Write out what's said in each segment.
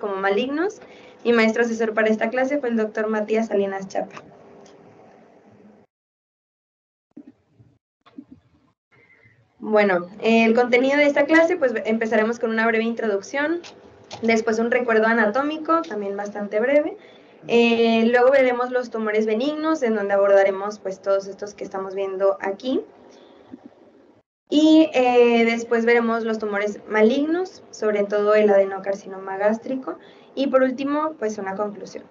como malignos. Mi maestro asesor para esta clase fue el doctor Matías Salinas Chapa. Bueno, el contenido de esta clase, pues empezaremos con una breve introducción, después un recuerdo anatómico, también bastante breve. Luego veremos los tumores benignos, en donde abordaremos pues todos estos que estamos viendo aquí. Y después veremos los tumores malignos, sobre todo el adenocarcinoma gástrico. Y por último, pues una conclusión.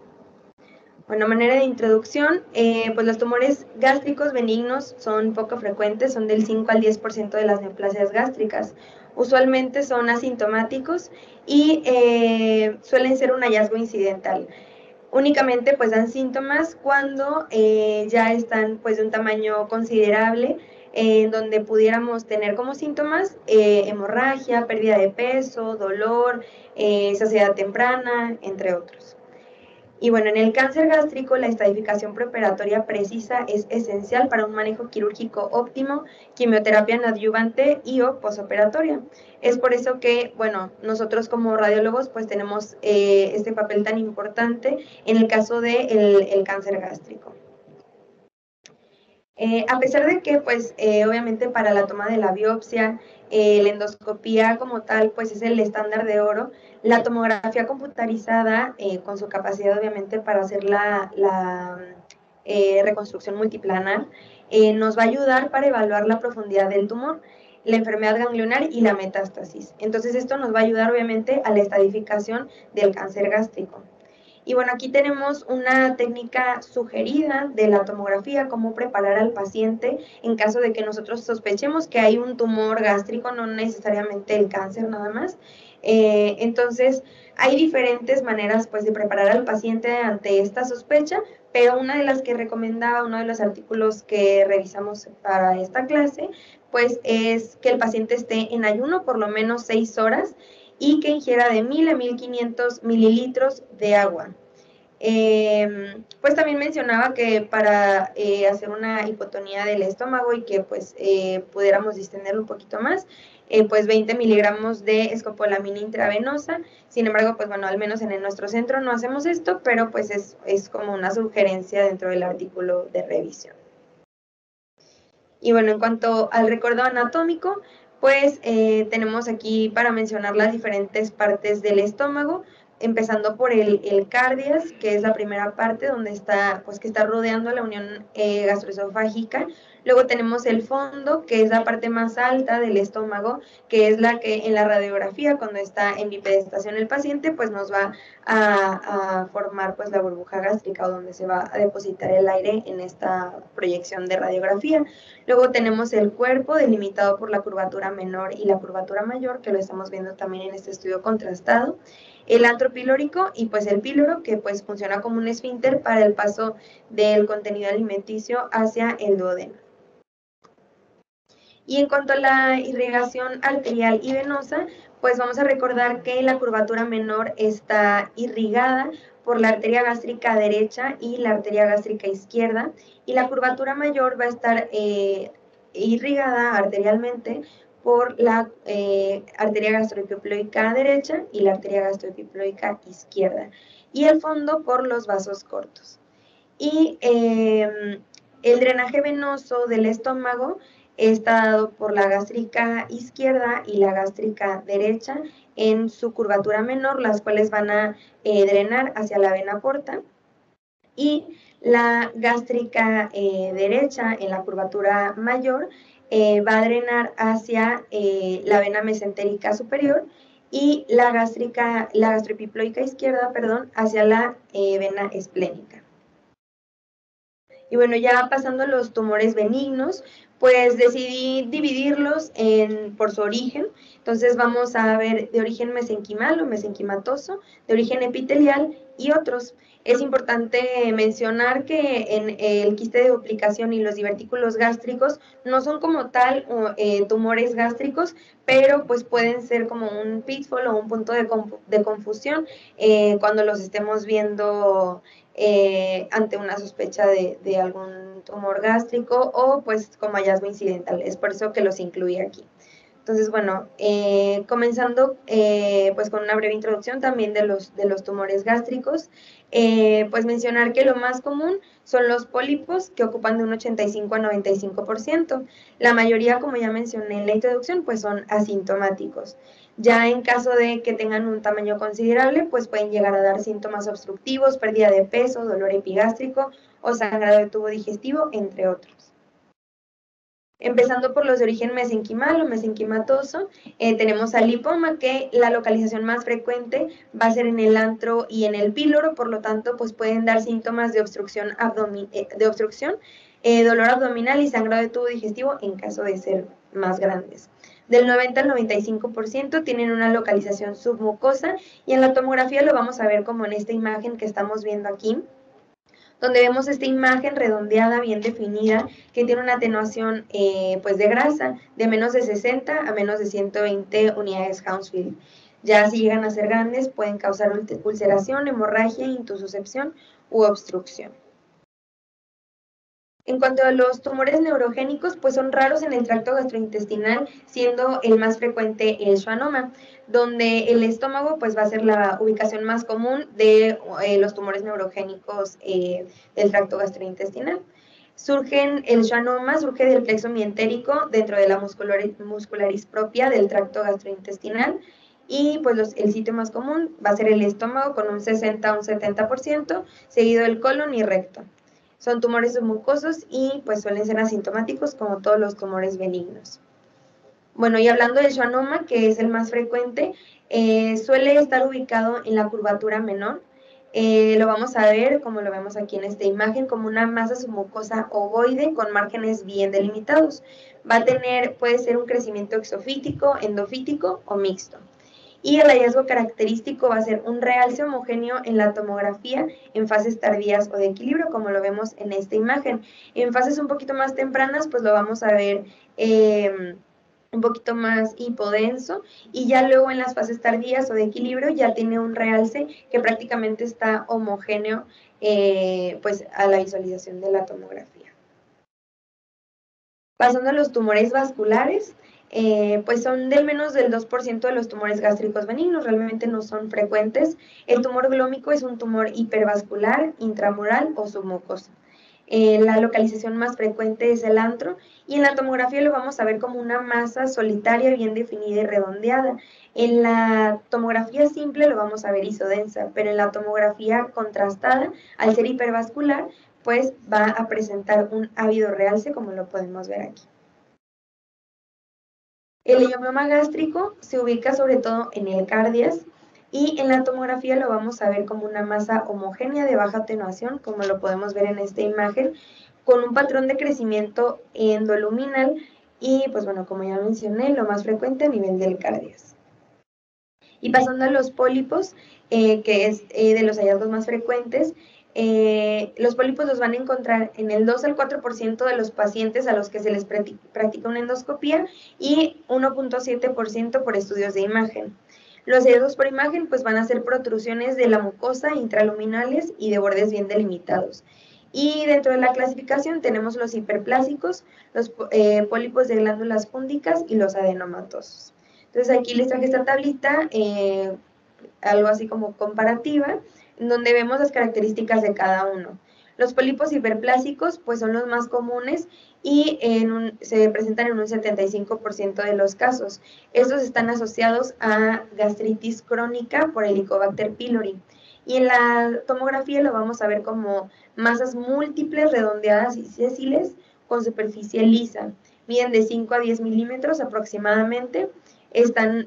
Bueno, manera de introducción, pues los tumores gástricos benignos son poco frecuentes, son del 5 al 10% de las neoplasias gástricas. Usualmente son asintomáticos y suelen ser un hallazgo incidental. Únicamente pues dan síntomas cuando ya están pues de un tamaño considerable, en donde pudiéramos tener como síntomas hemorragia, pérdida de peso, dolor, saciedad temprana, entre otros. Y bueno, en el cáncer gástrico la estadificación preoperatoria precisa es esencial para un manejo quirúrgico óptimo, quimioterapia adyuvante y o posoperatoria. Es por eso que, bueno, nosotros como radiólogos pues tenemos este papel tan importante en el caso del cáncer gástrico. A pesar de que, pues, obviamente para la toma de la biopsia, la endoscopía como tal, pues es el estándar de oro, la tomografía computarizada, con su capacidad obviamente para hacer la reconstrucción multiplanar, nos va a ayudar para evaluar la profundidad del tumor, la enfermedad ganglionar y la metástasis. Entonces esto nos va a ayudar obviamente a la estadificación del cáncer gástrico. Y bueno, aquí tenemos una técnica sugerida de la tomografía, cómo preparar al paciente en caso de que nosotros sospechemos que hay un tumor gástrico, no necesariamente el cáncer nada más. Entonces, hay diferentes maneras pues de preparar al paciente ante esta sospecha, pero una de las que recomendaba, uno de los artículos que revisamos para esta clase, pues es que el paciente esté en ayuno por lo menos 6 horas y que ingiera de 1000 a 1500 mililitros de agua. Pues también mencionaba que para hacer una hipotonía del estómago y que pues pudiéramos distenderlo un poquito más, pues 20 miligramos de escopolamina intravenosa. Sin embargo, pues bueno, al menos en nuestro centro no hacemos esto, pero pues es como una sugerencia dentro del artículo de revisión. Y bueno, en cuanto al recuerdo anatómico, pues tenemos aquí para mencionar las diferentes partes del estómago, empezando por el cardias, que es la primera parte donde está, pues que está rodeando la unión gastroesofágica. Luego tenemos el fondo, que es la parte más alta del estómago, que es la que en la radiografía, cuando está en bipedestación el paciente, pues nos va a formar pues la burbuja gástrica, o donde se va a depositar el aire en esta proyección de radiografía. Luego tenemos el cuerpo delimitado por la curvatura menor y la curvatura mayor, que lo estamos viendo también en este estudio contrastado. El antro pilórico y pues el píloro, que pues funciona como un esfínter para el paso del contenido alimenticio hacia el duodeno. Y en cuanto a la irrigación arterial y venosa, pues vamos a recordar que la curvatura menor está irrigada por la arteria gástrica derecha y la arteria gástrica izquierda, y la curvatura mayor va a estar irrigada arterialmente por la arteria gastroepiploica derecha y la arteria gastroepiploica izquierda, y el fondo por los vasos cortos. Y el drenaje venoso del estómago está dado por la gástrica izquierda y la gástrica derecha en su curvatura menor, las cuales van a drenar hacia la vena porta, y la gástrica derecha en la curvatura mayor va a drenar hacia la vena mesentérica superior, y la gastroepiploica izquierda, perdón, hacia la vena esplénica. Y bueno, ya pasando a los tumores benignos, pues decidí dividirlos por su origen. Entonces vamos a ver de origen mesenquimal o mesenquimatoso, de origen epitelial y otros. Es importante mencionar que en el quiste de duplicación y los divertículos gástricos no son como tal tumores gástricos, pero pues pueden ser como un pitfall o un punto de confusión cuando los estemos viendo ante una sospecha de algún tumor gástrico o pues como hallazgo incidental. Es por eso que los incluí aquí. Entonces, bueno, comenzando pues con una breve introducción también de los tumores gástricos, pues mencionar que lo más común son los pólipos, que ocupan de un 85 a 95%. La mayoría, como ya mencioné en la introducción, pues son asintomáticos. Ya en caso de que tengan un tamaño considerable, pues pueden llegar a dar síntomas obstructivos, pérdida de peso, dolor epigástrico o sangrado de tubo digestivo, entre otros. Empezando por los de origen mesenquimal o mesenquimatoso, tenemos al lipoma, que la localización más frecuente va a ser en el antro y en el píloro, por lo tanto, pues pueden dar síntomas de obstrucción, dolor abdominal y sangrado de tubo digestivo en caso de ser más grandes. Del 90 al 95% tienen una localización submucosa y en la tomografía lo vamos a ver como en esta imagen que estamos viendo aquí, donde vemos esta imagen redondeada, bien definida, que tiene una atenuación pues de grasa de menos de 60 a menos de 120 unidades Hounsfield. Ya si llegan a ser grandes, pueden causar ulceración, hemorragia, intususcepción u obstrucción. En cuanto a los tumores neurogénicos, pues son raros en el tracto gastrointestinal, siendo el más frecuente el schwannoma, donde el estómago pues va a ser la ubicación más común de los tumores neurogénicos del tracto gastrointestinal. El schwannoma surge del plexo mientérico dentro de la muscularis propia del tracto gastrointestinal, y pues el sitio más común va a ser el estómago con un 60 a un 70%, seguido del colon y recto. Son tumores submucosos y pues suelen ser asintomáticos como todos los tumores benignos. Bueno, y hablando del schwannoma, que es el más frecuente, suele estar ubicado en la curvatura menor. Lo vamos a ver, como lo vemos aquí en esta imagen, como una masa submucosa ovoide con márgenes bien delimitados. Puede ser un crecimiento exofítico, endofítico o mixto. Y el hallazgo característico va a ser un realce homogéneo en la tomografía en fases tardías o de equilibrio, como lo vemos en esta imagen. En fases un poquito más tempranas, pues lo vamos a ver un poquito más hipodenso, y ya luego en las fases tardías o de equilibrio ya tiene un realce que prácticamente está homogéneo pues a la visualización de la tomografía. Pasando a los tumores vasculares, pues son del menos del 2% de los tumores gástricos benignos, realmente no son frecuentes. El tumor glómico es un tumor hipervascular, intramural o submucoso. La localización más frecuente es el antro, y en la tomografía lo vamos a ver como una masa solitaria bien definida y redondeada. En la tomografía simple lo vamos a ver isodensa, pero en la tomografía contrastada, al ser hipervascular, pues va a presentar un ávido realce, como lo podemos ver aquí. El leiomoma gástrico se ubica sobre todo en el cardias, y en la tomografía lo vamos a ver como una masa homogénea de baja atenuación, como lo podemos ver en esta imagen, con un patrón de crecimiento endoluminal y, pues bueno, como ya mencioné, lo más frecuente a nivel del cardias. Y pasando a los pólipos, que es de los hallazgos más frecuentes, los pólipos los van a encontrar en el 2 al 4% de los pacientes a los que se les practica una endoscopía y 1.7% por estudios de imagen. Los hallazgos por imagen pues van a ser protrusiones de la mucosa, intraluminales y de bordes bien delimitados. Y dentro de la clasificación tenemos los hiperplásicos, los pólipos de glándulas púndicas y los adenomatosos. Entonces aquí les traje esta tablita, algo así como comparativa, en donde vemos las características de cada uno. Los pólipos hiperplásicos pues son los más comunes y se presentan en un 75% de los casos. Estos están asociados a gastritis crónica por Helicobacter pylori. Y en la tomografía lo vamos a ver como masas múltiples, redondeadas y sésiles con superficie lisa. Miden de 5 a 10 milímetros aproximadamente.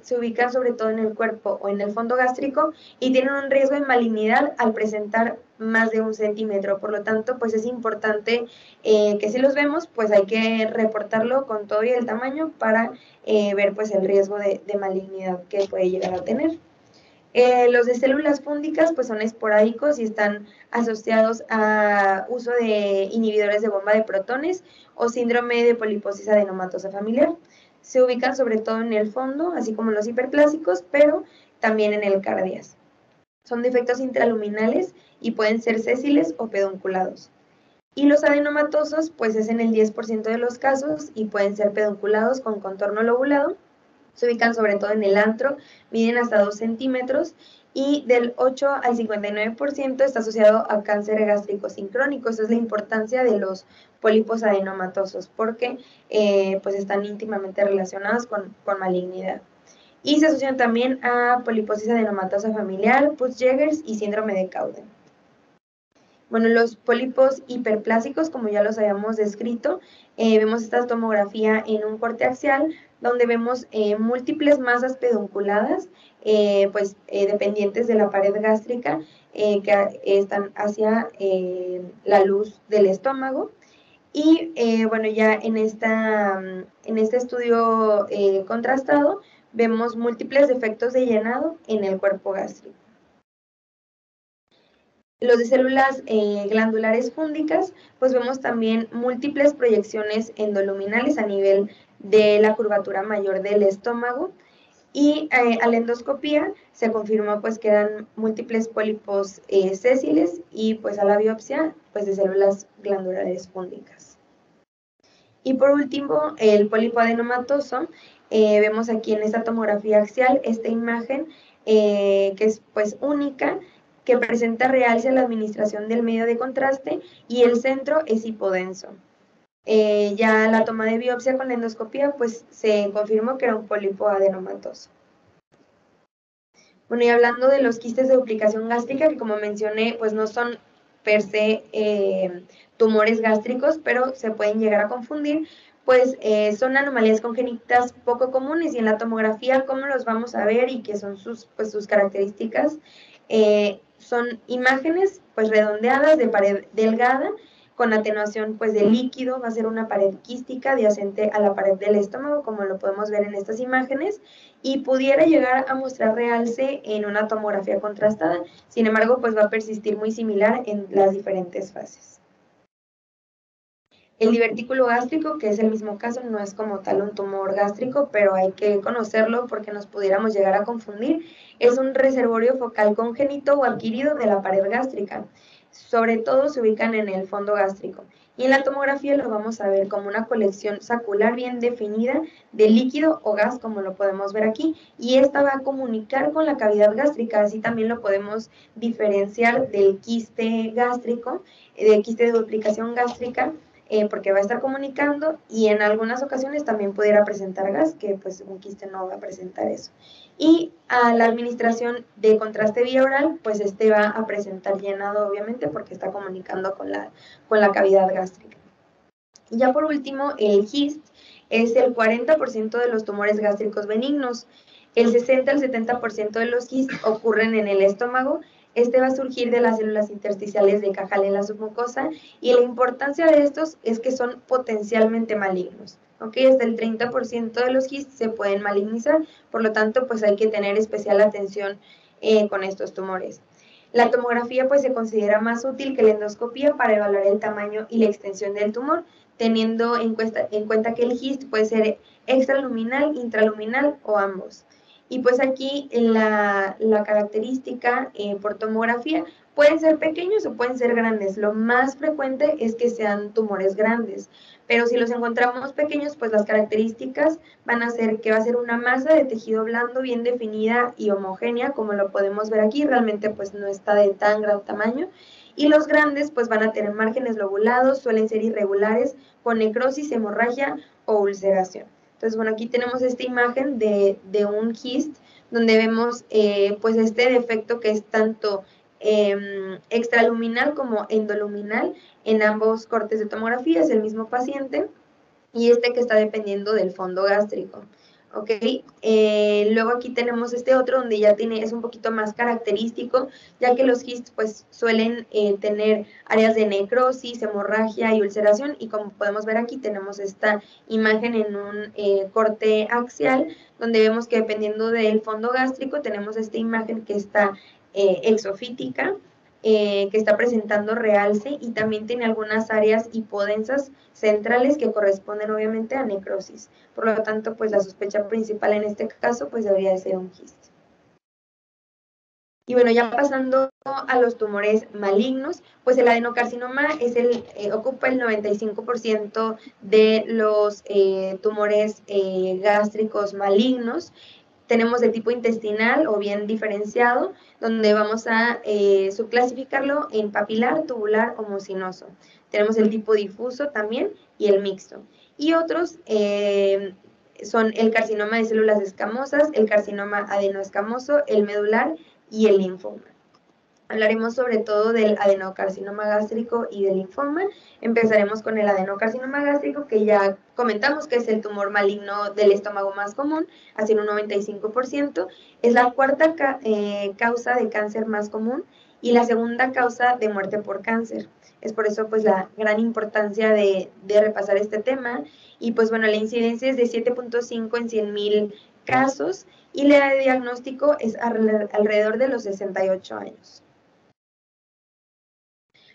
Se ubican sobre todo en el cuerpo o en el fondo gástrico y tienen un riesgo de malignidad al presentar más de 1 centímetro. Por lo tanto, pues es importante que si los vemos, pues hay que reportarlo con todo y el tamaño para ver pues el riesgo de malignidad que puede llegar a tener. Los de células púndicas pues son esporádicos y están asociados a uso de inhibidores de bomba de protones o síndrome de poliposis adenomatosa familiar. Se ubican sobre todo en el fondo, así como los hiperplásicos, pero también en el cardias. Son defectos intraluminales y pueden ser sésiles o pedunculados. Y los adenomatosos, pues es en el 10% de los casos y pueden ser pedunculados con contorno lobulado Se ubican sobre todo en el antro, miden hasta 2 centímetros y del 8 al 59% está asociado a cáncer gástrico sincrónico. Esa es la importancia de los pólipos adenomatosos porque pues están íntimamente relacionados con malignidad. Y se asocian también a poliposis adenomatosa familiar, Peutz-Jeghers y síndrome de Cowden. Bueno, los pólipos hiperplásicos, como ya los habíamos descrito, vemos esta tomografía en un corte axial, donde vemos múltiples masas pedunculadas, dependientes de la pared gástrica, que están hacia la luz del estómago. Y bueno, ya en este estudio contrastado, vemos múltiples defectos de llenado en el cuerpo gástrico. Los de células glandulares fúngicas, pues vemos también múltiples proyecciones endoluminales a nivel de la curvatura mayor del estómago, y a la endoscopía se confirmó pues que eran múltiples pólipos sésiles, y pues a la biopsia pues de células glandulares fúngicas. Y por último, el pólipo adenomatoso, vemos aquí en esta tomografía axial esta imagen que es pues única, que presenta realce a la administración del medio de contraste y el centro es hipodenso. Ya la toma de biopsia con la endoscopía pues se confirmó que era un pólipo adenomatoso. Bueno, y hablando de los quistes de duplicación gástrica, que como mencioné, pues no son per se tumores gástricos, pero se pueden llegar a confundir, pues son anomalías congénitas poco comunes, y en la tomografía, ¿cómo los vamos a ver y qué son sus características? Son imágenes pues redondeadas de pared delgada, con atenuación pues de líquido, va a ser una pared quística adyacente a la pared del estómago, como lo podemos ver en estas imágenes, y pudiera llegar a mostrar realce en una tomografía contrastada. Sin embargo, pues va a persistir muy similar en las diferentes fases. El divertículo gástrico, que es el mismo caso, no es como tal un tumor gástrico, pero hay que conocerlo porque nos pudiéramos llegar a confundir. Es un reservorio focal congénito o adquirido de la pared gástrica. Sobre todo se ubican en el fondo gástrico. Y en la tomografía lo vamos a ver como una colección sacular bien definida de líquido o gas, como lo podemos ver aquí, y esta va a comunicar con la cavidad gástrica. Así también lo podemos diferenciar del quiste gástrico, del quiste de duplicación gástrica, porque va a estar comunicando, y en algunas ocasiones también pudiera presentar gas, que pues un quiste no va a presentar eso. Y a la administración de contraste vía oral, pues va a presentar llenado, obviamente, porque está comunicando con la cavidad gástrica. Y ya por último, el GIST es el 40% de los tumores gástricos benignos. El 60 al 70% de los GIST ocurren en el estómago. Va a surgir de las células intersticiales de Cajal en la submucosa, y la importancia de estos es que son potencialmente malignos. Hasta el 30% de los GIST se pueden malignizar, por lo tanto, pues hay que tener especial atención con estos tumores. La tomografía pues se considera más útil que la endoscopía para evaluar el tamaño y la extensión del tumor, teniendo en cuenta que el GIST puede ser extraluminal, intraluminal o ambos. Y pues aquí la característica por tomografía pueden ser pequeños o pueden ser grandes. Lo más frecuente es que sean tumores grandes, pero si los encontramos pequeños, pues las características van a ser que va a ser una masa de tejido blando bien definida y homogénea, como lo podemos ver aquí. Realmente pues no está de tan gran tamaño. Y los grandes pues van a tener márgenes lobulados, suelen ser irregulares, con necrosis, hemorragia o ulceración. Entonces, bueno, aquí tenemos esta imagen de un GIST, donde vemos pues este defecto que es tanto extraluminal como endoluminal en ambos cortes de tomografía. Es el mismo paciente, y que está dependiendo del fondo gástrico. Luego aquí tenemos otro donde ya es un poquito más característico, ya que los GIST pues suelen tener áreas de necrosis, hemorragia y ulceración, y como podemos ver aquí tenemos esta imagen en un corte axial, donde vemos que dependiendo del fondo gástrico tenemos esta imagen que está exofítica, que está presentando realce, y también tiene algunas áreas hipodensas centrales que corresponden obviamente a necrosis. Por lo tanto, pues la sospecha principal en este caso pues debería de ser un GIST. Y bueno, ya pasando a los tumores malignos, pues el adenocarcinoma ocupa el 95% de los tumores gástricos malignos. Tenemos de tipo intestinal o bien diferenciado, donde vamos a subclasificarlo en papilar, tubular o mucinoso. Tenemos el tipo difuso también y el mixto. Y otros son el carcinoma de células escamosas, el carcinoma adenoescamoso, el medular y el linfoma. Hablaremos sobre todo del adenocarcinoma gástrico y del linfoma. Empezaremos con el adenocarcinoma gástrico, que ya comentamos que es el tumor maligno del estómago más común, así en un 95%. Es la cuarta causa de cáncer más común y la segunda causa de muerte por cáncer. Es por eso pues la gran importancia de repasar este tema. Y pues bueno, la incidencia es de 7.5 en 100,000 casos y la edad de diagnóstico es alrededor de los 68 años.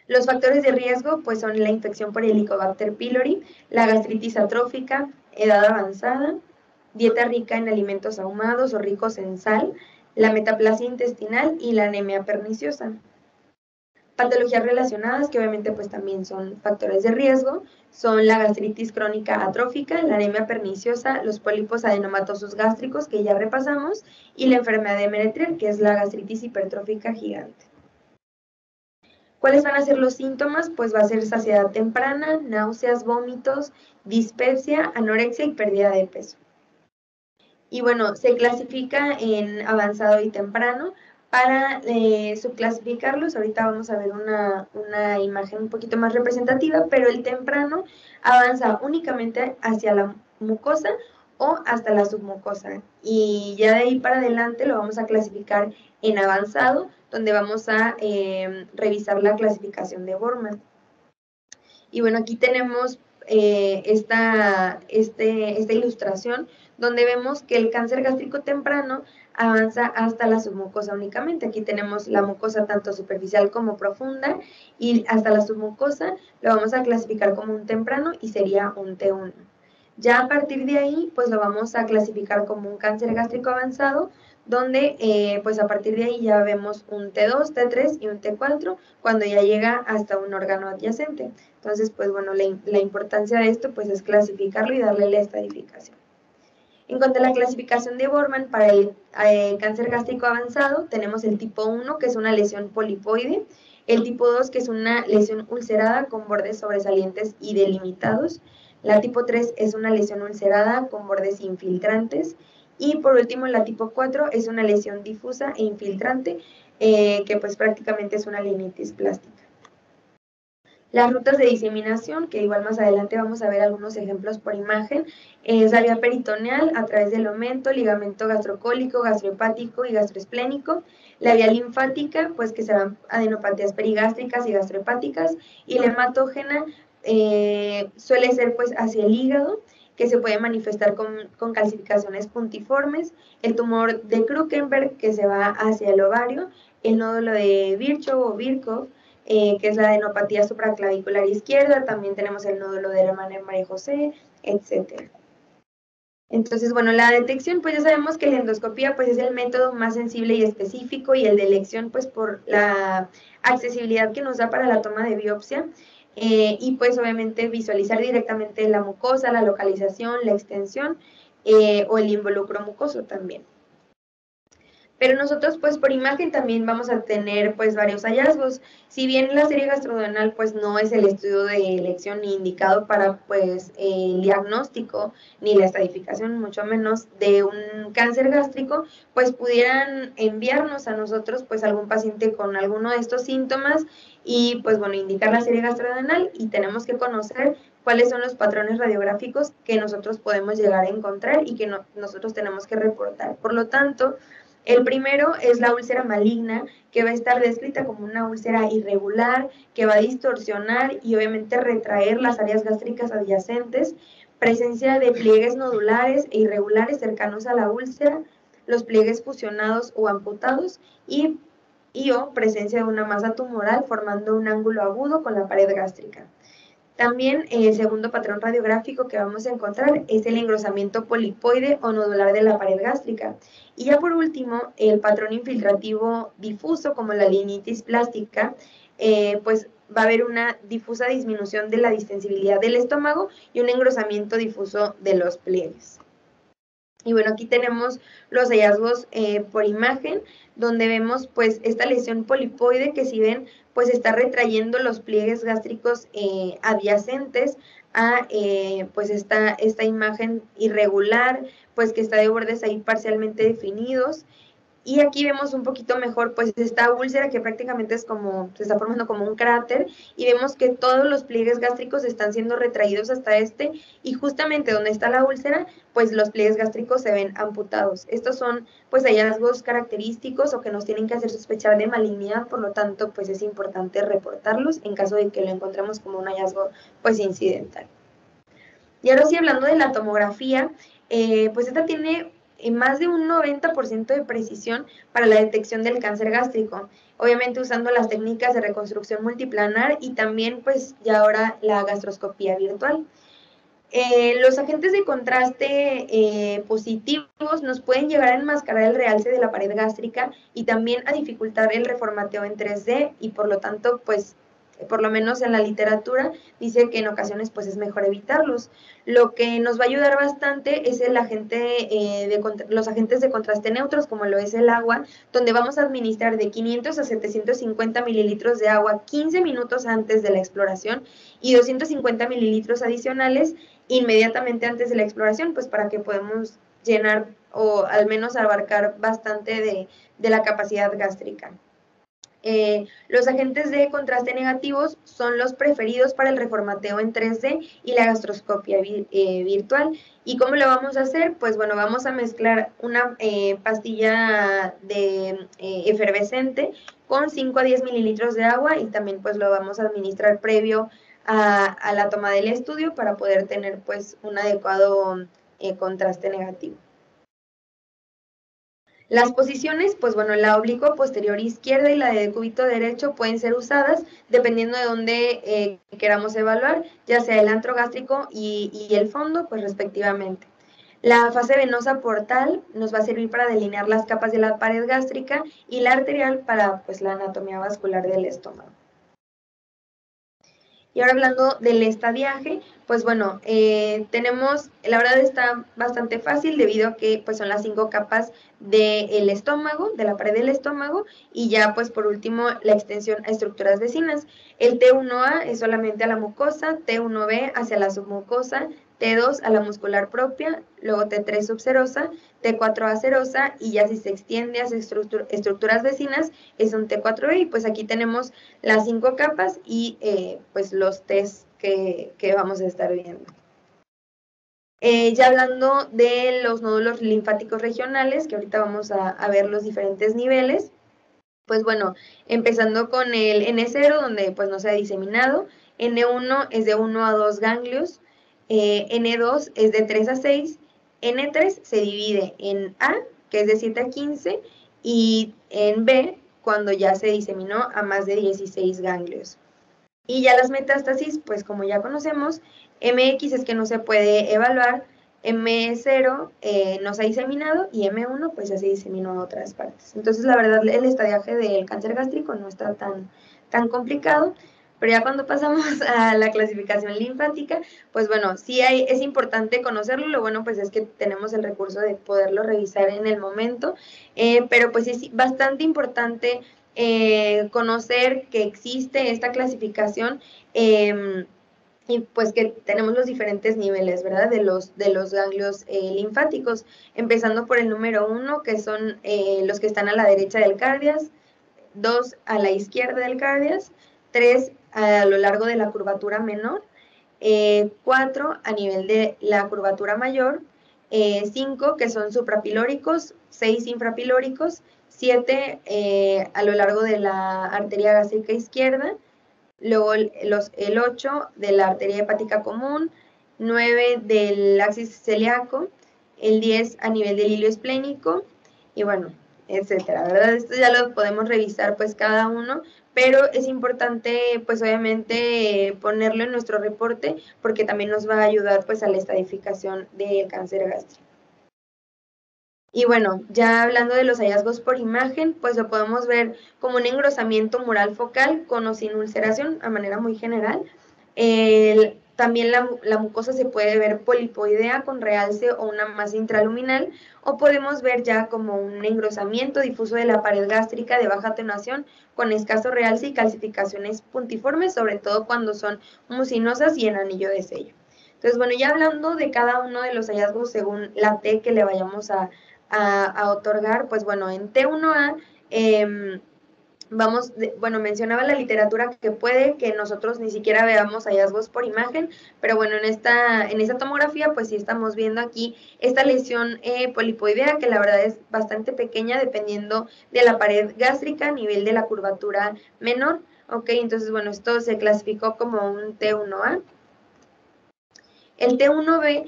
Los factores de riesgo pues son la infección por Helicobacter pylori, la gastritis atrófica, edad avanzada, dieta rica en alimentos ahumados o ricos en sal, la metaplasia intestinal y la anemia perniciosa. Patologías relacionadas, que obviamente pues también son factores de riesgo, son la gastritis crónica atrófica, la anemia perniciosa, los pólipos adenomatosos gástricos, que ya repasamos, y la enfermedad de Menetrier, que es la gastritis hipertrófica gigante. ¿Cuáles van a ser los síntomas? Pues va a ser saciedad temprana, náuseas, vómitos, dispepsia, anorexia y pérdida de peso. Y bueno, se clasifica en avanzado y temprano. Para subclasificarlos, ahorita vamos a ver una imagen un poquito más representativa, pero el temprano avanza únicamente hacia la mucosa o hasta la submucosa. Y ya de ahí para adelante lo vamos a clasificar en avanzado, donde vamos a revisar la clasificación de Borman. Y bueno, aquí tenemos esta ilustración donde vemos que el cáncer gástrico temprano avanza hasta la submucosa únicamente. Aquí tenemos la mucosa tanto superficial como profunda y hasta la submucosa lo vamos a clasificar como un temprano y sería un T1. Ya a partir de ahí, pues lo vamos a clasificar como un cáncer gástrico avanzado, donde pues a partir de ahí ya vemos un T2, T3 y un T4 cuando ya llega hasta un órgano adyacente. Entonces, pues bueno, la importancia de esto pues es clasificarlo y darle la estadificación. En cuanto a la clasificación de Borman para el cáncer gástrico avanzado, tenemos el tipo 1, que es una lesión polipoide, el tipo 2, que es una lesión ulcerada con bordes sobresalientes y delimitados, la tipo 3 es una lesión ulcerada con bordes infiltrantes, y por último la tipo 4 es una lesión difusa e infiltrante, que pues prácticamente es una linitis plástica. Las rutas de diseminación, que igual más adelante vamos a ver algunos ejemplos por imagen, es la vía peritoneal a través del omento, ligamento gastrocólico, gastrohepático y gastroesplénico, la vía linfática, pues que serán adenopatías perigástricas y gastrohepáticas, y la hematógena suele ser pues hacia el hígado, que se puede manifestar con calcificaciones puntiformes, el tumor de Krukenberg, que se va hacia el ovario, el nódulo de Virchow o Virchow, que es la adenopatía supraclavicular izquierda, también tenemos el nódulo de Hermann-María José, etc. Entonces, bueno, la detección, pues ya sabemos que la endoscopía pues es el método más sensible y específico, y el de elección pues por la accesibilidad que nos da para la toma de biopsia, y pues obviamente visualizar directamente la mucosa, la localización, la extensión o el involucro mucoso también. Pero nosotros pues por imagen también vamos a tener pues varios hallazgos. Si bien la serie gastrodenal pues no es el estudio de elección ni indicado para pues el diagnóstico ni la estadificación, mucho menos de un cáncer gástrico, pues pudieran enviarnos a nosotros pues algún paciente con alguno de estos síntomas y pues bueno, indicar la serie gastrodenal, y tenemos que conocer cuáles son los patrones radiográficos que nosotros podemos llegar a encontrar y que nosotros tenemos que reportar. Por lo tanto, el primero es la úlcera maligna, que va a estar descrita como una úlcera irregular, que va a distorsionar y obviamente retraer las áreas gástricas adyacentes, presencia de pliegues nodulares e irregulares cercanos a la úlcera, los pliegues fusionados o amputados y o presencia de una masa tumoral formando un ángulo agudo con la pared gástrica. También el segundo patrón radiográfico que vamos a encontrar es el engrosamiento polipoide o nodular de la pared gástrica. Y ya por último, el patrón infiltrativo difuso, como la linitis plástica, pues va a haber una difusa disminución de la distensibilidad del estómago y un engrosamiento difuso de los pliegues. Y bueno, aquí tenemos los hallazgos por imagen, donde vemos pues esta lesión polipoide que, si ven, pues está retrayendo los pliegues gástricos adyacentes a pues esta imagen irregular, pues que está de bordes ahí parcialmente definidos. Y aquí vemos un poquito mejor pues esta úlcera que prácticamente es como, se está formando como un cráter, y vemos que todos los pliegues gástricos están siendo retraídos hasta y justamente donde está la úlcera, pues los pliegues gástricos se ven amputados. Estos son pues hallazgos característicos o que nos tienen que hacer sospechar de malignidad, por lo tanto pues es importante reportarlos en caso de que lo encontremos como un hallazgo pues incidental. Y ahora sí, hablando de la tomografía, pues esta tiene más de un 90% de precisión para la detección del cáncer gástrico, obviamente usando las técnicas de reconstrucción multiplanar y también pues ya ahora la gastroscopía virtual. Los agentes de contraste positivos nos pueden llegar a enmascarar el realce de la pared gástrica y también a dificultar el reformateo en 3D, y por lo tanto pues por lo menos en la literatura dice que en ocasiones pues es mejor evitarlos. Lo que nos va a ayudar bastante es los agentes de contraste neutros, como lo es el agua, donde vamos a administrar de 500 a 750 mililitros de agua 15 minutos antes de la exploración y 250 mililitros adicionales inmediatamente antes de la exploración, pues para que podamos llenar o al menos abarcar bastante de la capacidad gástrica. Los agentes de contraste negativos son los preferidos para el reformateo en 3D y la gastroscopia virtual. ¿Y cómo lo vamos a hacer? Pues bueno, vamos a mezclar una pastilla de efervescente con 5 a 10 mililitros de agua, y también pues lo vamos a administrar previo a la toma del estudio para poder tener pues un adecuado contraste negativo. Las posiciones, pues bueno, la oblicua posterior izquierda y la de decúbito derecho pueden ser usadas dependiendo de dónde queramos evaluar, ya sea el antro gástrico y el fondo, pues respectivamente. La fase venosa portal nos va a servir para delinear las capas de la pared gástrica, y la arterial para pues la anatomía vascular del estómago. Y ahora hablando del estadiaje, pues bueno, la verdad está bastante fácil debido a que pues son las 5 capas del estómago, de la pared del estómago, y ya pues por último la extensión a estructuras vecinas. El T1A es solamente a la mucosa, T1B hacia la submucosa, T2 a la muscular propia, luego T3 subserosa, T4A serosa, y ya si se extiende hacia estructuras vecinas es un T4B, y pues aquí tenemos las 5 capas y pues los test que vamos a estar viendo. Ya hablando de los nódulos linfáticos regionales, que ahorita vamos a ver los diferentes niveles, pues bueno, empezando con el N0, donde pues no se ha diseminado, N1 es de 1 a 2 ganglios, N2 es de 3 a 6, N3 se divide en A, que es de 7 a 15, y en B, cuando ya se diseminó a más de 16 ganglios. Y ya las metástasis, pues como ya conocemos, MX es que no se puede evaluar, M0 no se ha diseminado, y M1 pues ya se diseminó a otras partes. Entonces la verdad el estadiaje del cáncer gástrico no está tan complicado, pero ya cuando pasamos a la clasificación linfática, pues bueno, sí es importante conocerlo. Lo bueno pues es que tenemos el recurso de poderlo revisar en el momento, pero pues es bastante importante conocer que existe esta clasificación, y pues que tenemos los diferentes niveles, ¿verdad? De los ganglios linfáticos, empezando por el número 1, que son los que están a la derecha del cardias, 2 a la izquierda del cardias, 3 a lo largo de la curvatura menor, 4 a nivel de la curvatura mayor, 5 que son suprapilóricos, 6 infrapilóricos, 7 a lo largo de la arteria gástrica izquierda, luego el 8 de la arteria hepática común, 9 del axis celíaco, el 10 a nivel del hilo esplénico, y bueno, etcétera, ¿verdad? Esto ya lo podemos revisar pues cada uno, pero es importante pues obviamente ponerlo en nuestro reporte porque también nos va a ayudar pues a la estadificación del cáncer gástrico. Y bueno, ya hablando de los hallazgos por imagen, pues lo podemos ver como un engrosamiento mural focal con o sin ulceración, a manera muy general. También la mucosa se puede ver polipoidea con realce o una masa intraluminal, o podemos ver ya como un engrosamiento difuso de la pared gástrica de baja atenuación con escaso realce y calcificaciones puntiformes, sobre todo cuando son mucinosas y en anillo de sello. Entonces, bueno, ya hablando de cada uno de los hallazgos según la T que le vayamos a otorgar, pues bueno, en T1A, mencionaba la literatura que puede que nosotros ni siquiera veamos hallazgos por imagen, pero bueno, en esta tomografía, pues sí estamos viendo aquí esta lesión polipoidea, que la verdad es bastante pequeña, dependiendo de la pared gástrica a nivel de la curvatura menor, ¿ok? Entonces, bueno, esto se clasificó como un T1A. El T1B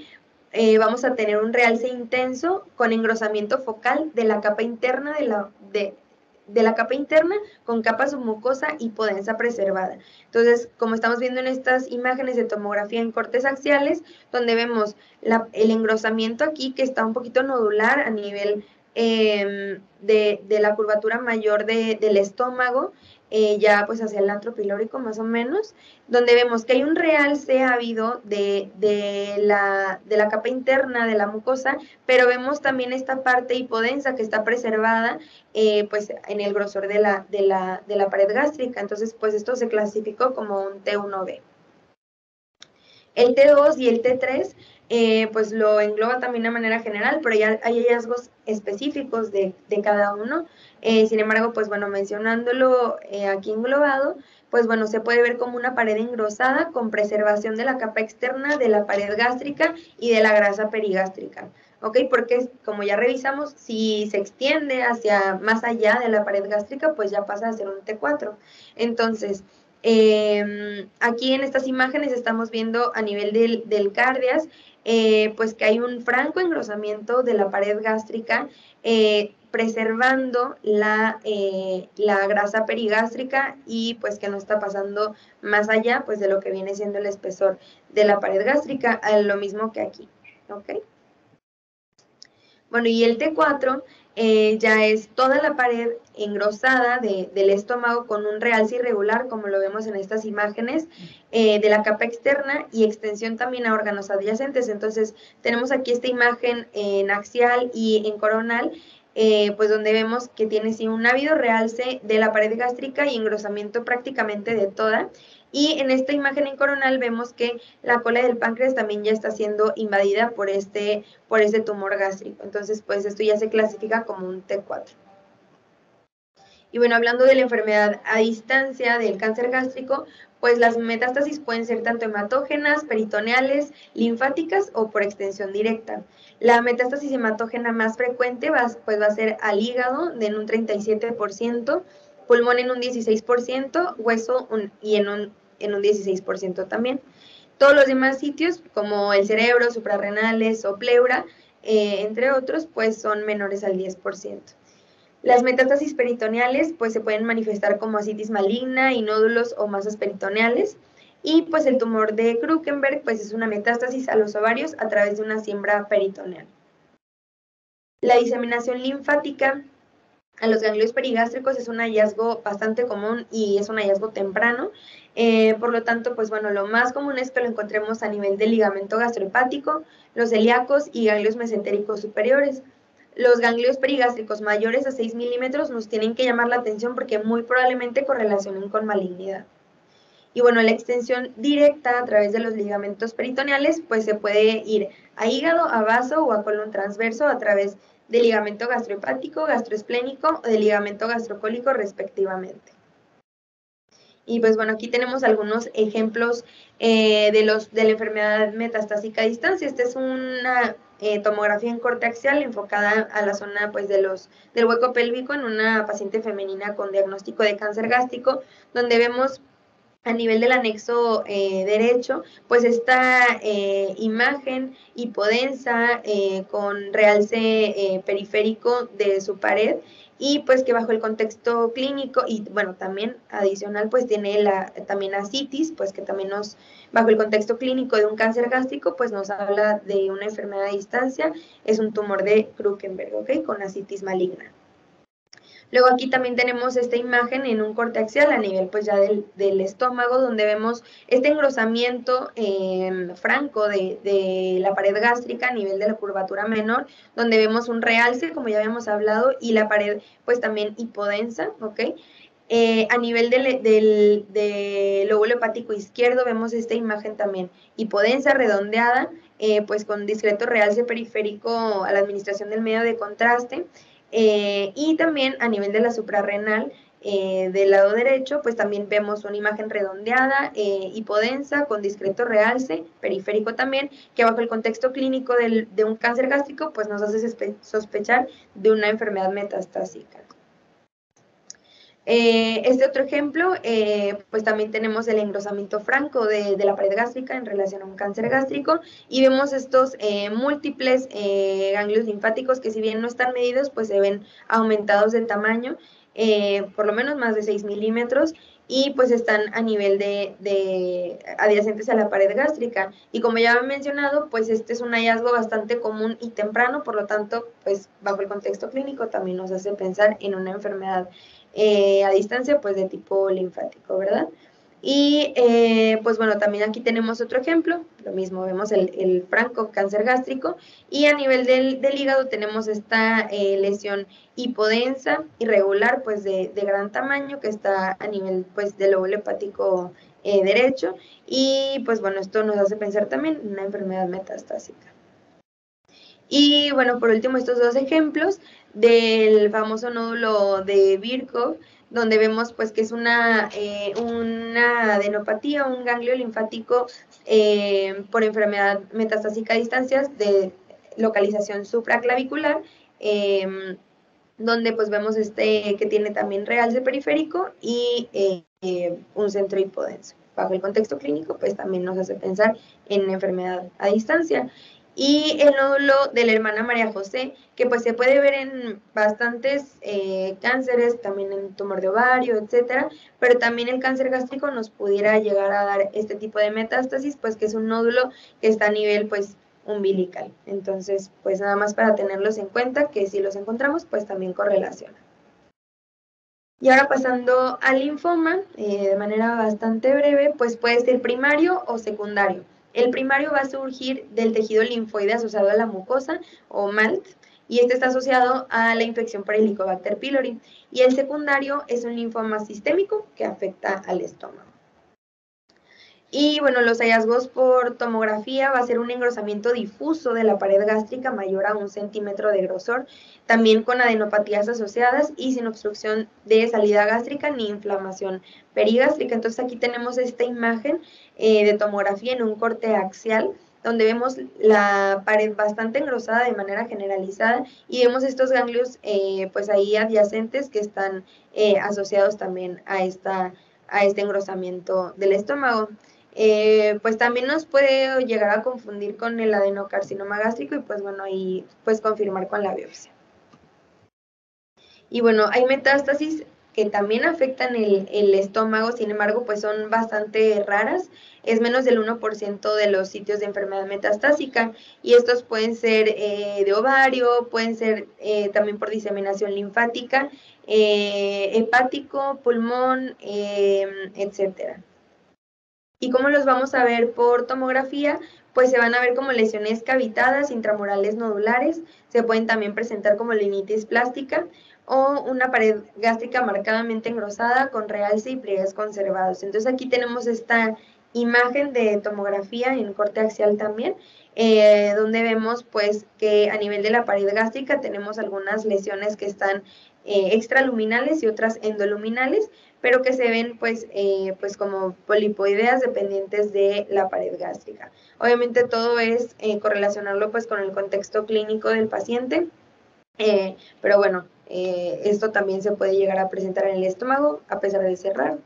vamos a tener un realce intenso con engrosamiento focal de la capa interna de la capa interna con capa submucosa y hipodensa preservada. Entonces, como estamos viendo en estas imágenes de tomografía en cortes axiales, donde vemos el engrosamiento aquí que está un poquito nodular a nivel de la curvatura mayor del estómago, ya pues hacia el antro pilórico más o menos, donde vemos que hay un realce ávido de la capa interna de la mucosa, pero vemos también esta parte hipodensa que está preservada pues en el grosor de la pared gástrica. Entonces, pues esto se clasificó como un T1B. El T2 y el T3 pues lo engloba también de manera general, pero ya hay hallazgos específicos de cada uno. Sin embargo, pues bueno, mencionándolo aquí englobado, pues bueno, se puede ver como una pared engrosada con preservación de la capa externa de la pared gástrica y de la grasa perigástrica. ¿Ok? Porque como ya revisamos, si se extiende hacia más allá de la pared gástrica, pues ya pasa a ser un T4. Entonces, aquí en estas imágenes estamos viendo a nivel del cardias, pues que hay un franco engrosamiento de la pared gástrica, preservando la grasa perigástrica y pues que no está pasando más allá pues de lo que viene siendo el espesor de la pared gástrica, lo mismo que aquí, ¿ok? Bueno, y el T4 ya es toda la pared engrosada del estómago con un realce irregular, como lo vemos en estas imágenes, de la capa externa y extensión también a órganos adyacentes. Entonces, tenemos aquí esta imagen en axial y en coronal, pues donde vemos que tiene sí un ávido realce de la pared gástrica y engrosamiento prácticamente de toda. Y en esta imagen en coronal vemos que la cola del páncreas también ya está siendo invadida por este tumor gástrico. Entonces, pues esto ya se clasifica como un T4. Y bueno, hablando de la enfermedad a distancia del cáncer gástrico, pues las metástasis pueden ser tanto hematógenas, peritoneales, linfáticas o por extensión directa. La metástasis hematógena más frecuente va a ser al hígado en un 37%, pulmón en un 16%, hueso en un 16% también. Todos los demás sitios, como el cerebro, suprarrenales o pleura, entre otros, pues son menores al 10%. Las metástasis peritoneales pues se pueden manifestar como ascitis maligna y nódulos o masas peritoneales. Y pues el tumor de Krukenberg pues es una metástasis a los ovarios a través de una siembra peritoneal. La diseminación linfática a los ganglios perigástricos es un hallazgo bastante común y es un hallazgo temprano. Por lo tanto, pues bueno, lo más común es que lo encontremos a nivel del ligamento gastrohepático, los celíacos y ganglios mesentéricos superiores. Los ganglios perigástricos mayores a 6 milímetros nos tienen que llamar la atención porque muy probablemente correlacionen con malignidad. Y bueno, la extensión directa a través de los ligamentos peritoneales, pues se puede ir a hígado, a vaso o a colon transverso a través del ligamento gastrohepático, gastroesplénico o del ligamento gastrocólico respectivamente. Y pues bueno, aquí tenemos algunos ejemplos de la enfermedad metastásica a distancia. Esta es una tomografía en corte axial enfocada a la zona pues del hueco pélvico en una paciente femenina con diagnóstico de cáncer gástrico, donde vemos a nivel del anexo derecho, pues esta imagen hipodensa con realce periférico de su pared y pues que bajo el contexto clínico, y bueno, también adicional, pues tiene también ascitis, pues que también bajo el contexto clínico de un cáncer gástrico, pues nos habla de una enfermedad a distancia, es un tumor de Krukenberg, ¿ok? Con ascitis maligna. Luego aquí también tenemos esta imagen en un corte axial a nivel pues ya del estómago, donde vemos este engrosamiento franco de la pared gástrica a nivel de la curvatura menor, donde vemos un realce, como ya habíamos hablado, y la pared pues también hipodensa, ¿ok? A nivel del lóbulo hepático izquierdo vemos esta imagen también hipodensa, redondeada, pues con discreto realce periférico a la administración del medio de contraste, y también a nivel de la suprarrenal del lado derecho, pues también vemos una imagen redondeada, hipodensa, con discreto realce, periférico también, que bajo el contexto clínico de un cáncer gástrico, pues nos hace sospechar de una enfermedad metastásica. Este otro ejemplo, pues también tenemos el engrosamiento franco de la pared gástrica en relación a un cáncer gástrico, y vemos estos múltiples ganglios linfáticos que, si bien no están medidos, pues se ven aumentados de tamaño, por lo menos más de 6 milímetros, y pues están a nivel de adyacentes a la pared gástrica. Y como ya he mencionado, pues este es un hallazgo bastante común y temprano, por lo tanto, pues bajo el contexto clínico también nos hace pensar en una enfermedad a distancia, pues de tipo linfático, ¿verdad? Y pues bueno, también aquí tenemos otro ejemplo, lo mismo, vemos el franco cáncer gástrico, y a nivel del hígado tenemos esta lesión hipodensa, irregular, pues de gran tamaño, que está a nivel pues del lóbulo hepático derecho, y pues bueno, esto nos hace pensar también en una enfermedad metastásica. Y bueno, por último, estos dos ejemplos del famoso nódulo de Virchow, donde vemos pues que es una adenopatía, un ganglio linfático por enfermedad metastásica a distancias de localización supraclavicular, donde pues vemos que tiene también realce periférico y un centro hipodenso. Bajo el contexto clínico, pues también nos hace pensar en enfermedad a distancia. Y el nódulo de la hermana María José, que pues se puede ver en bastantes cánceres, también en tumor de ovario, etcétera, pero también el cáncer gástrico nos pudiera llegar a dar este tipo de metástasis, pues que es un nódulo que está a nivel pues umbilical. Entonces, pues nada más para tenerlos en cuenta, que si los encontramos, pues también correlacionan. Y ahora pasando al linfoma, de manera bastante breve, pues puede ser primario o secundario. El primario va a surgir del tejido linfoide asociado a la mucosa o MALT, y este está asociado a la infección por Helicobacter pylori. Y el secundario es un linfoma sistémico que afecta al estómago. Y bueno, los hallazgos por tomografía va a ser un engrosamiento difuso de la pared gástrica mayor a 1 centímetro de grosor, también con adenopatías asociadas y sin obstrucción de salida gástrica ni inflamación perigástrica. Entonces aquí tenemos esta imagen de tomografía en un corte axial, donde vemos la pared bastante engrosada de manera generalizada, y vemos estos ganglios pues ahí adyacentes que están asociados también a este engrosamiento del estómago. Pues también nos puede llegar a confundir con el adenocarcinoma gástrico, y pues bueno, ahí pues confirmar con la biopsia. Y bueno, hay metástasis que también afectan el estómago, sin embargo, pues son bastante raras, es menos del 1% de los sitios de enfermedad metastásica, y estos pueden ser de ovario, pueden ser también por diseminación linfática, hepático, pulmón, etcétera. ¿Y cómo los vamos a ver por tomografía? Pues se van a ver como lesiones cavitadas, intramurales nodulares, se pueden también presentar como linitis plástica o una pared gástrica marcadamente engrosada con realce y pliegues conservados. Entonces aquí tenemos esta imagen de tomografía en corte axial también, donde vemos pues que a nivel de la pared gástrica tenemos algunas lesiones que están extraluminales y otras endoluminales, pero que se ven pues como polipoideas dependientes de la pared gástrica. Obviamente todo es correlacionarlo pues con el contexto clínico del paciente, pero bueno, esto también se puede llegar a presentar en el estómago a pesar de ser raro.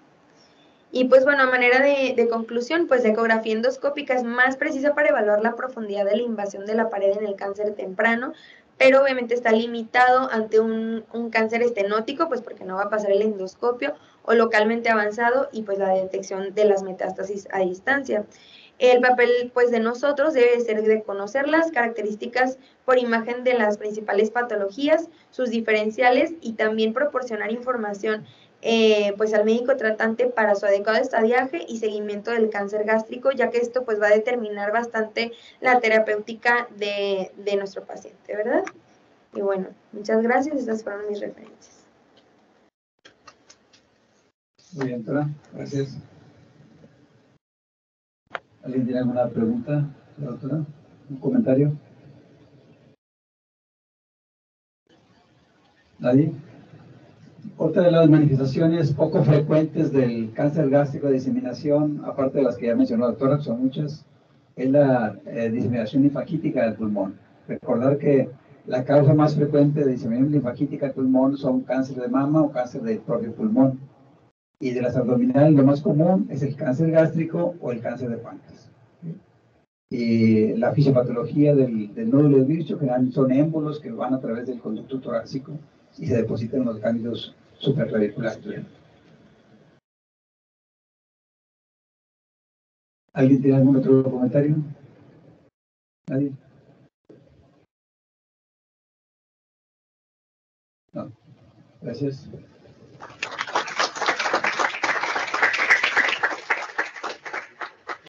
Y pues bueno, a manera de conclusión, pues la ecografía endoscópica es más precisa para evaluar la profundidad de la invasión de la pared en el cáncer temprano, pero obviamente está limitado ante un cáncer estenótico, pues porque no va a pasar el endoscopio, o localmente avanzado y pues la detección de las metástasis a distancia. El papel pues de nosotros debe ser de conocer las características por imagen de las principales patologías, sus diferenciales y también proporcionar información pues al médico tratante para su adecuado estadiaje y seguimiento del cáncer gástrico, ya que esto pues va a determinar bastante la terapéutica de nuestro paciente, ¿verdad? Y bueno, muchas gracias, estas fueron mis referencias. Muy bien, doctora, gracias. ¿Alguien tiene alguna pregunta, doctora? ¿Un comentario? ¿Nadie? Otra de las manifestaciones poco frecuentes del cáncer gástrico de diseminación, aparte de las que ya mencionó la doctora, que son muchas, es la diseminación linfagítica del pulmón. Recordar que la causa más frecuente de diseminación linfagítica del pulmón son cáncer de mama o cáncer del propio pulmón. Y de las abdominales, lo más común es el cáncer gástrico o el cáncer de páncreas. Y la fisiopatología del nódulo de Virchow generalmente son émbolos que van a través del conducto torácico y se depositan en los ganglios supraclaviculares. ¿Alguien tiene algún otro comentario? ¿Nadie? No. Gracias.